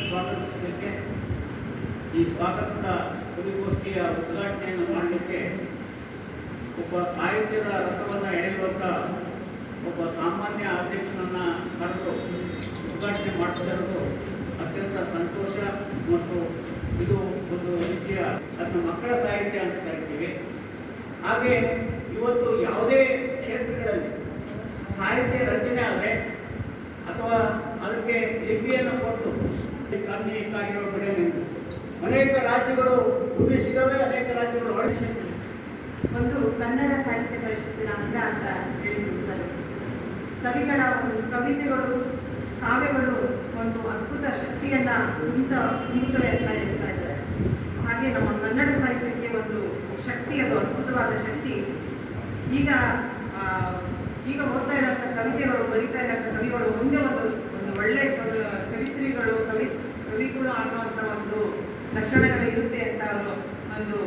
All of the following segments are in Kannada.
ಸ್ವಾಗತಿಸಲಿಕ್ಕೆ ಈ ಸ್ವಾಗತದ ಸುದ್ದಿಗೋಷ್ಠಿಯ ಉದ್ಘಾಟನೆಯನ್ನು ಮಾಡಲಿಕ್ಕೆ ಒಬ್ಬ ಸಾಹಿತ್ಯದ ರಥವನ್ನು ಎಳೆಯುವಂಥ ಒಬ್ಬ ಸಾಮಾನ್ಯ ಅಧ್ಯಕ್ಷನನ್ನು ಕರೆದು ಉದ್ಘಾಟನೆ ಮಾಡುತ್ತಿರುವುದು ಅತ್ಯಂತ ಸಂತೋಷ. ಮತ್ತು ಇದು ಒಂದು ರೀತಿಯ ಅದನ್ನು ಮಕ್ಕಳ ಸಾಹಿತ್ಯ ಅಂತ ಕರಿತೀವಿ. ಹಾಗೆ ಇವತ್ತು ಯಾವುದೇ ಕ್ಷೇತ್ರಗಳಲ್ಲಿ ಸಾಹಿತ್ಯ ರಚನೆ ಆದರೆ ಅಥವಾ ಅದಕ್ಕೆ ಲಿಪಿಯನ್ನು ಕೊಟ್ಟು ಕಮ್ಮಿ ಕಾರ್ಯಗಳು ಬೆಳೆಯಲಿದೆ. ಅನೇಕ ರಾಜ್ಯಗಳು ಉದ್ದೇಶಿಸಿದವೆ, ಅನೇಕ ರಾಜ್ಯಗಳು ಹೊರಡಿಸಿವೆ. ಒಂದು ಕನ್ನಡ ಸಾಹಿತ್ಯ ಪರಿಷತ್ತಿನ ಅಂಗ ಅಂತ ಹೇಳಿರುತ್ತಾರೆ. ಕವಿಗಳ ಒಂದು ಕವಿತೆಗಳು, ಕಾವ್ಯಗಳು ಒಂದು ಅದ್ಭುತ ಶಕ್ತಿಯನ್ನ ತುಂಬುತ್ತವೆ ಅಂತ ಹೇಳ್ತಾ ಇದ್ದಾರೆ. ಹಾಗೆ ನಮ್ಮ ಕನ್ನಡ ಸಾಹಿತ್ಯಕ್ಕೆ ಒಂದು ಶಕ್ತಿ, ಅದು ಅದ್ಭುತವಾದ ಶಕ್ತಿ. ಈಗ ಓದ್ತಾ ಇರೋಂಥ ಕವಿತೆಗಳು, ಬರೀತಾ ಇರೋಂಥ ಕವಿಗಳು ಮುಂದೆ ಒಂದು ಒಳ್ಳೆ ಕವಿತ್ರಿಗಳು, ಕವಿಗಳು ಆಗುವಂಥ ಒಂದು ಲಕ್ಷಣಗಳು ಇರುತ್ತೆ ಅಂತ ಅವರು ಒಂದು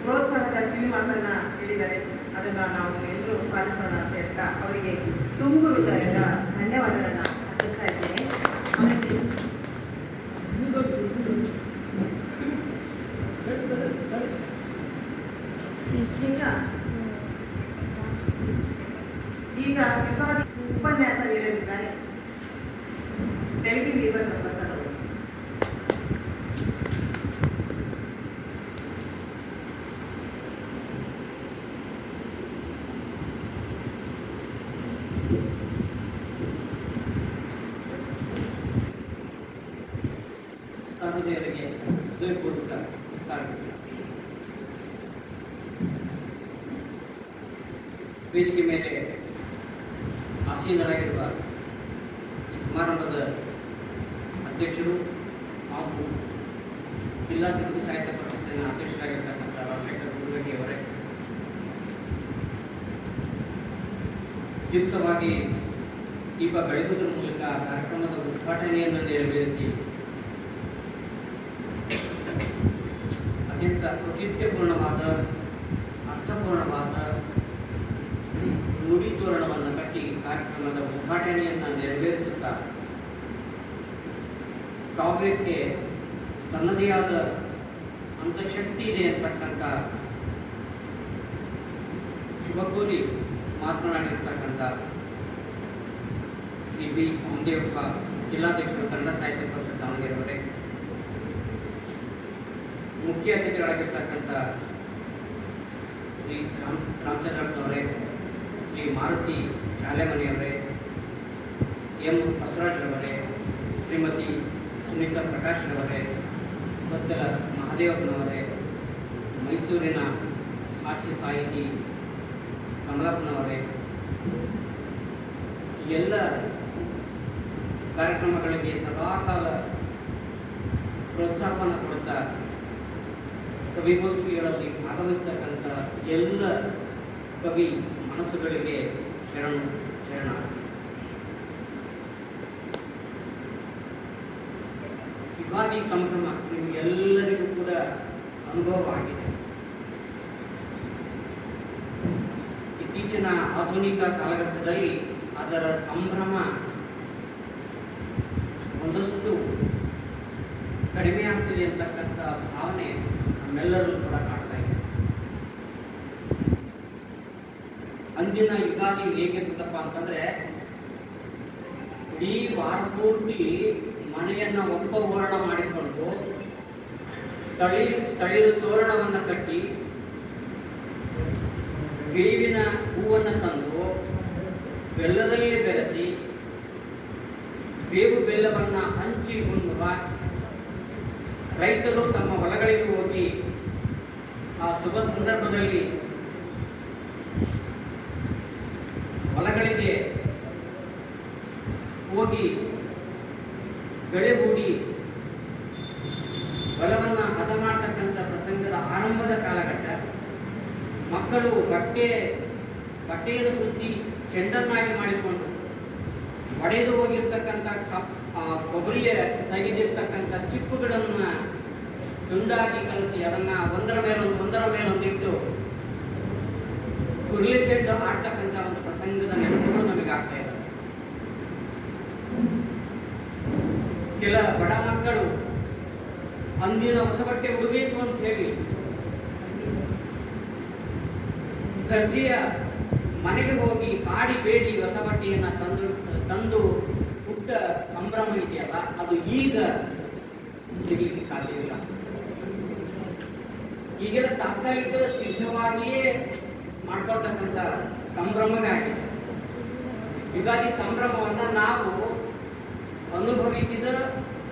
ಪ್ರೋತ್ಸಾಹದ ಕಿವಿಮಾತನ್ನ ಹೇಳಿದ್ದಾರೆ. ಅದನ್ನು ನಾವು ಎಲ್ಲರೂ ಪಾಲಿಸೋಣ ಅಂತ ಹೇಳ್ತಾ ಅವರಿಗೆ ತುಂಬು ಹೃದಯದ ಧನ್ಯವಾದಗಳನ್ನ ಅರ್ಪಿಸ್ತಾ ಇದ್ದೇನೆ. ಈಗ ಉಪನ್ಯಾಸ ನೀಡಲಿದ್ದಾರೆ ತೆಲುಗು ವೀವರ್ ಪ್ರೊಫೆಸರ್ ಅವರು. ಸಾರ್ವಜನಿಕರಿಗೆ ಹೃದಯಪೂರ್ವಕ ನಮಸ್ಕಾರ. ವೇದಿಕೆ ಮೇಲೆ ಆಸೀನರಾಗಿರುವ ಈ ಸಮಾರಂಭದ ಅಧ್ಯಕ್ಷರು ಹಾಗೂ ಜಿಲ್ಲಾ ತಿರುಪತಿ ಸಾಹಿತ್ಯ ಪರಿಷತ್ತಿನ ಅಧ್ಯಕ್ಷರಾಗಿರ್ತಕ್ಕಂಥ ರಾಜಶೇಖರ್ ಗುರುಗಡ್ಡಿ ಅವರೇ, ಯುಕ್ತವಾಗಿ ದೀಪ ಬೆಳಗುವುದರ ಮೂಲಕ ಕಾರ್ಯಕ್ರಮದ ಉದ್ಘಾಟನೆಯನ್ನು ನೆರವೇರಿಸಿ ಅತ್ಯಂತ ಔಚಿತ್ಯಪೂರ್ಣವಾದ, ಅರ್ಥಪೂರ್ಣವಾದ ನುಡಿ ತೋರಣವನ್ನು ಕಟ್ಟಿ ಕಾರ್ಯಕ್ರಮದ ಉದ್ಘಾಟನೆಯನ್ನು ನೆರವೇರಿಸುತ್ತಾ ಕಾವ್ಯಕ್ಕೆ ತನ್ನದೇ ಆದ ಅಂತಃಶಕ್ತಿ ಇದೆ ಅಂತಕ್ಕಂಥ ಶುಭಕೋರಿ ಮಾತನಾಡಿರ್ತಕ್ಕಂಥ ಶ್ರೀ ಬಿ ಅಮದೇವಪ್ಪ, ಜಿಲ್ಲಾಧ್ಯಕ್ಷರು, ಕನ್ನಡ ಸಾಹಿತ್ಯ ಪರಿಷತ್ ದಾವಣಗೆರೆ ಅವರೇ, ಮುಖ್ಯ ಅತಿಥಿಗಳಾಗಿರ್ತಕ್ಕಂಥ ಶ್ರೀ ರಾಮಚಂದ್ರಪ್ಪನವರೇ, ಶ್ರೀ ಮಾರುತಿ ಶಾಲೆಮನೆಯವರೇ, ಎಂ ಬಸವರಾಜ್ರವರೇ, ಶ್ರೀಮತಿ ಸುನೀತಾ ಪ್ರಕಾಶ್ರವರೇ, ಬತ್ತಲ ಮಹಾದೇವಪ್ಪನವರೇ, ಮೈಸೂರಿನ ಹಾಸ್ಯ ಸಾಹಿತಿ ಕಮಲಪ್ಪನವರೇ, ಎಲ್ಲ ಕಾರ್ಯಕ್ರಮಗಳಿಗೆ ಸದಾಕಾಲ ಪ್ರೋತ್ಸಾಹವನ್ನು ಕೊಡುತ್ತಾ ಕವಿಗೋಷ್ಠಿಗಳಲ್ಲಿ ಭಾಗವಹಿಸ್ತಕ್ಕಂಥ ಎಲ್ಲ ಕವಿ ಮನಸ್ಸುಗಳಿಗೆ ಶರಣ. ಯುಗಾದಿ ಸಂಭ್ರಮ ನಿಮಗೆಲ್ಲರಿಗೂ ಕೂಡ ಅನುಭವವಾಗಿದೆ. ಇತ್ತೀಚಿನ ಆಧುನಿಕ ಕಾಲಘಟ್ಟದಲ್ಲಿ ಅದರ ಸಂಭ್ರಮ ಒಂದಷ್ಟು ಕಡಿಮೆ ಆಗ್ತಿದೆ ಅಂತಕ್ಕಂಥ ಭಾವನೆ ನಮ್ಮೆಲ್ಲರೂ ಕೂಡ ಕಾಣ್ತಾ ಇದೆ. ಅಂದಿನ ಯುಗಾದಿ ಹೇಗಿರ್ತದಪ್ಪ ಅಂತಂದ್ರೆ ಇಡೀ ವಾರ ಪೂರ್ತಿ ಮನೆಯನ್ನ ಒಬ್ಬ ಓರಣ ಮಾಡಿಕೊಂಡು ತಳಿರು ತೋರಣವನ್ನು ಕಟ್ಟಿ ಬೇವಿನ ಹೂವನ್ನು ತಂದು ಬೆಲ್ಲದಲ್ಲಿ ಬೆರೆಸಿ ಬೇವು ಬೆಲ್ಲವನ್ನು ಹಂಚಿ ಉಣ್ಣುವ, ರೈತರು ತಮ್ಮ ಹೊಲಗಳಿಗೆ ಹೋಗಿ ಆ ಶುಭ ಸಂದರ್ಭದಲ್ಲಿ ಹೊಲಗಳಿಗೆ ಹೋಗಿ ಬೆಳೆ ಹೂಡಿ ಹೊಲವನ್ನು ಹದ ಮಾಡತಕ್ಕಂಥ ಪ್ರಸಂಗದ ಆರಂಭದ ಕಾಲಘಟ್ಟ. ಮಕ್ಕಳು ಬಟ್ಟೆಯನ್ನು ಸುತ್ತಿ ಚೆಂಡನ್ನಾಗಿ ಮಾಡಿಕೊಂಡು ಒಡೆದು ಹೋಗಿರ್ತಕ್ಕಂಥ ಕೊಬ್ಬರಿಯ ತೆಗೆದಿರ್ತಕ್ಕಂಥ ಚಿಪ್ಪುಗಳನ್ನು ತುಂಡಾಗಿ ಕಲಸಿ ಅದನ್ನ ಒಂದರ ಮೇಲೊಂದಿಟ್ಟು ಉರುಳಿ ಚೆಂಡು ಆಡ್ತಕ್ಕಂಥ ಒಂದು ಪ್ರಸಂಗದ ನೆನಪುಗಳು ನಮಗಾಗ್ತಾ ಇದೆ. ಕೆಲ ಬಡ ಮಕ್ಕಳು ಅಂದಿನ ಹೊಸ ಬಟ್ಟೆ ಉಡಬೇಕು ಅಂತ ಹೇಳಿ ದರ್ಜಿಯ ಮನೆಗೆ ಹೋಗಿ ಕಾಡಿ ಬೇಡಿ ಹೊಸ ಬಟ್ಟೆಯನ್ನ ತಂದು ಪುಟ್ಟ ಸಂಭ್ರಮ ಇದೆಯಲ್ಲ, ಅದು ಈಗ ಸಿಗಲಿಕ್ಕೆ ಸಾಧ್ಯವಿಲ್ಲ. ಈಗೆಲ್ಲ ತಾತ್ಕಾಲಿಕ ಸಿದ್ಧವಾಗಿಯೇ ಮಾಡ್ಕೊಳ್ತಕ್ಕಂಥ ಸಂಭ್ರಮಗಾಗಿ ಯುಗಾದಿ ಸಂಭ್ರಮವನ್ನ ನಾವು ಅನುಭವಿಸಿದ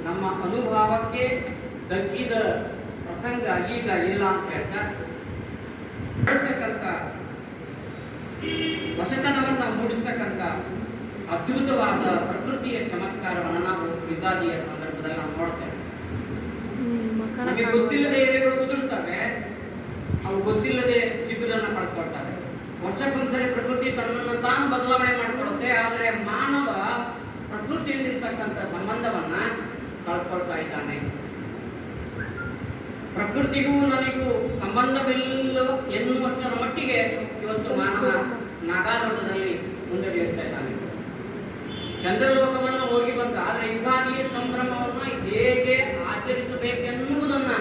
ನಮ್ಮ ಅನುಭವಕ್ಕೆ ದಕ್ಕಿದ ಪ್ರಸಂಗ ಈಗ ಇಲ್ಲ ಅಂತ ಹೇಳ್ತಾ ಹೊಸತನವನ್ನ ಮೂಡಿಸ್ತಕ್ಕಂಥ ಅದ್ಭುತವಾದ ಪ್ರಕೃತಿಯ ಚಮತ್ಕಾರವನ್ನು ನಾವು ಯುಗಾದಿಯ ಸಂದರ್ಭದಲ್ಲಿ ನಾವು ನೋಡ್ತೇವೆ. ನಮಗೆ ಗೊತ್ತಿಲ್ಲದೆ ಎಲೆಗಳು ಉದುರುತ್ತವೆ, ಅವು ಗೊತ್ತಿಲ್ಲದೆ ಚಿಗುರನ್ನು ಪಡ್ಕೊಳ್ತವೆ. ವರ್ಷಕ್ಕೊಂದ್ಸರಿ ಪ್ರಕೃತಿ ತನ್ನನ್ನು ತಾನು ಬದಲಾವಣೆ ಮಾಡಿಕೊಳ್ಳುತ್ತೆ, ಆದರೆ ಮಾನವ ಪ್ರಕೃತಿಯಲ್ಲಿರ್ತಕ್ಕಂಥ ಸಂಬಂಧವನ್ನ ಕಳ್ಕೊಳ್ತಾ ಇದ್ದಾನೆ. ಪ್ರಕೃತಿಗೂ ನನಗೂ ಸಂಬಂಧವಿಲ್ಲ ಎನ್ನುವಷ್ಟರ ಮಟ್ಟಿಗೆ ಇವತ್ತು ಮಾನವ ನಾಗಾಲೋಟದಲ್ಲಿ ಮುಂದಡಿಯುತ್ತಾ ಇದ್ದಾನೆ. ಚಂದ್ರಲೋಕವನ್ನು ಹೋಗಿ ಬಂದ, ಆದರೆ ಯುಗಾದಿಯ ಸಂಭ್ರಮವನ್ನು ಹೇಗೆ ಆಚರಿಸಬೇಕೆನ್ನುವುದನ್ನ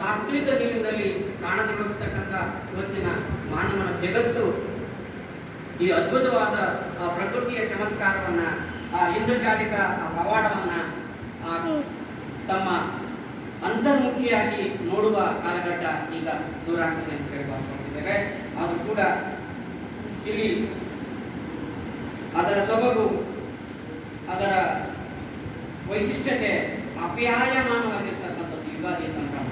ತಾತ್ವಿಕ ನಿಲುವಿನಲ್ಲಿ ಕಾಣದೆ ಹೋಗ್ತಕ್ಕಂಥ ಇವತ್ತಿನ ಮಾನವನ ಜಗತ್ತು ಈ ಅದ್ಭುತವಾದ ಪ್ರಕೃತಿಯ ಚಮತ್ಕಾರವನ್ನ, ಇಂದ್ರಜಾಲಿಕ ಪವಾಡವನ್ನ ತಮ್ಮ ಅಂತರ್ಮುಖಿಯಾಗಿ ನೋಡುವ ಕಾಲಘಟ್ಟ ಈಗ ದೂರ ಆಗ್ತದೆ ಅಂತ ಹೇಳಿ ಭಾವಿಸಿದ್ದೇವೆ. ಅದು ಕೂಡ ಇಲ್ಲಿ ಅದರ ಸೊಬಗು, ಅದರ ವೈಶಿಷ್ಟ್ಯತೆ ಅಪ್ಯಾಯಮಾನವಾಗಿರ್ತಕ್ಕಂಥದ್ದು ಯುಗಾದಿ ಸಂಭ್ರಮ.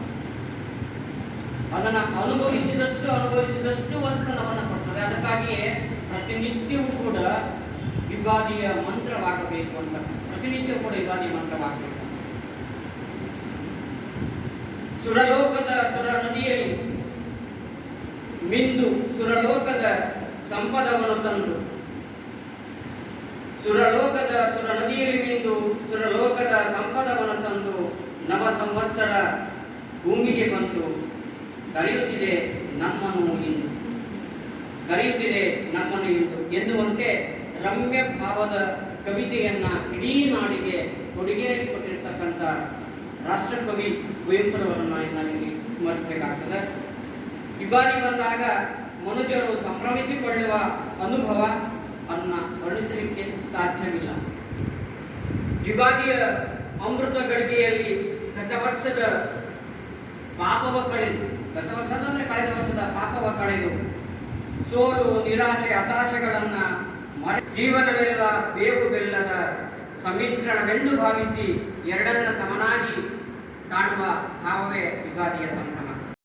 ಅದನ್ನು ಅನುಭವಿಸಿದಷ್ಟು ಹೊಸತನವನ್ನು ಕೊಡ್ತದೆ. ಅದಕ್ಕಾಗಿಯೇ ಪ್ರತಿನಿತ್ಯವೂ ಕೂಡ ಯುಗಾದಿಯ ಮಂತ್ರವಾಗಬೇಕು ಅಂತ, ಪ್ರತಿನಿತ್ಯ ಕೂಡ ಯುಗಾದಿ ಮಂತ್ರವಾಗಬೇಕು. ಸುರಲೋಕದ ಸುರ ನದಿಯಲ್ಲಿ ಮಿಂದು ಸುರಲೋಕದ ಸಂಪದವನ್ನು ತಂದು, ಸುರಲೋಕದ ಸುರ ನದಿಯಲ್ಲಿ ಮಿಂದು ಸುರಲೋಕದ ಸಂಪದವನ್ನು ತಂದು ನವ ಸಂವತ್ಸರ ಭೂಮಿಗೆ ಬಂದು ಕರೆಯುತ್ತಿದೆ ನಮ್ಮನ್ನು ಇಂದು, ಕರೆಯುತ್ತಿದೆ ನಮ್ಮನ್ನು ಇಂದು ಎನ್ನುವಂತೆ ರಮ್ಯ ಭಾವದ ಕವಿತೆಯನ್ನ ಇಡೀ ನಾಡಿಗೆ ಕೊಡುಗೆಯಾಗಿ ಕೊಟ್ಟಿರ್ತಕ್ಕಂಥ ರಾಷ್ಟ್ರಕವಿ ಕುವೆಂಪುರವರನ್ನ ನಾವಿಲ್ಲಿ ಸ್ಮರಿಸಬೇಕಾಗ್ತದೆ. ಯುಗಾದಿ ಬಂದಾಗ ಮನುಜರು ಸಂಭ್ರಮಿಸಿಕೊಳ್ಳುವ ಅನುಭವ ಅದನ್ನ ವರ್ಣಿಸಲಿಕ್ಕೆ ಸಾಧ್ಯವಿಲ್ಲ. ಯುಗಾದಿಯ ಅಮೃತ ಗಳಿಗೆಯಲ್ಲಿ ಗತ ವರ್ಷದ ಪಾಪವ ಕಳೆದು, ಗತ ವರ್ಷದಂದ್ರೆ ಕಳೆದ ವರ್ಷದ ಪಾಪವ ಕಳೆದು, ಸೋಲು ನಿರಾಶೆ ಹತಾಶೆಗಳನ್ನ ಜೀವನವೆಲ್ಲ ಬೇವು ಬೆಲ್ಲದ ಸಮ್ಮಿಶ್ರಣವೆಂದು ಭಾವಿಸಿ ಎರಡನ್ನ ಸಮನಾಗಿ ಕಾಣುವ ಭಾವವೇ ಯುಗಾದಿಯ ಸಂಭ್ರಮ.